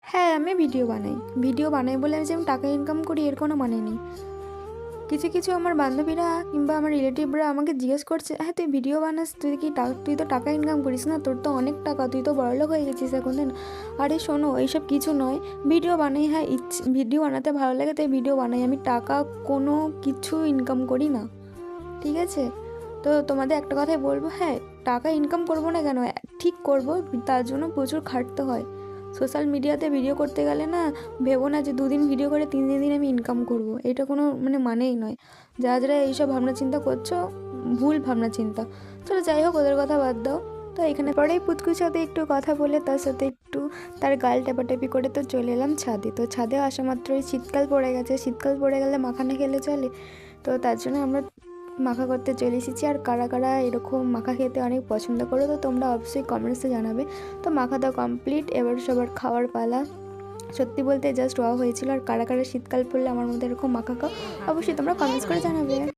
হ্যাঁ, আমি ভিডিও বানাই বলে যে আমি টাকা ইনকাম করি এর কোনো মানে নেই। কিছু কিছু আমার বান্ধবীরা কিংবা আমার রিলেটিভরা আমাকে জিজ্ঞেস করছে, হ্যাঁ তুই ভিডিও বানাস, তুই তো টাকা ইনকাম করিস না, তোর তো অনেক টাকা, তুই তো বড়লোক হয়ে গেছিস এখন দিন। আরে শোনো, এইসব কিছু নয়। ভিডিও বানাই, হ্যাঁ ভিডিও বানাতে ভালো লাগে তাই ভিডিও বানাই, আমি টাকা কোনো কিছু ইনকাম করি না, ঠিক আছে? তো তোমাদের একটা কথাই বলবো, হ্যাঁ টাকা ইনকাম করবো না কেন, ঠিক করব, তার জন্য প্রচুর খাটতে হয়। সোশ্যাল মিডিয়াতে ভিডিও করতে গেলে না, ভেবো না যে 2 দিন ভিডিও করে 3 দিন আমি ইনকাম করব, এটা কোনো মানেই নয়। যারা যারা এইসব ভাবনা চিন্তা করছো, ভুল ভাবনা চিন্তা। চলো যাই হোক, ওদের কথা বাদ দাও। তো এখানে পরেই পুচকুর সাথে একটু কথা বলে তার সাথে একটু তার গাল টেপাটেপি করে তো চলে এলাম ছাদে। তো ছাদে আসা মাত্রই শীতকাল পড়ে গেছে, শীতকাল পড়ে গেলে মাখা না খেলে চলে। তো তার জন্য আমরা মাখা করতে চলে এসেছি। আর কারা কারা এরকম মাখা খেতে অনেক পছন্দ করো তো তোমরা অবশ্যই কমেন্টসে জানাবে। তো মাখা তো কমপ্লিট, এবার সবার খাওয়ার পালা। সত্যি বলতে জাস্ট ওয়াও হয়েছিল। আর কারা কারা শীতকাল পড়লে আমার মধ্যে এরকম মাখা খাও, অবশ্যই তোমরা কমেন্টস করে জানাবে।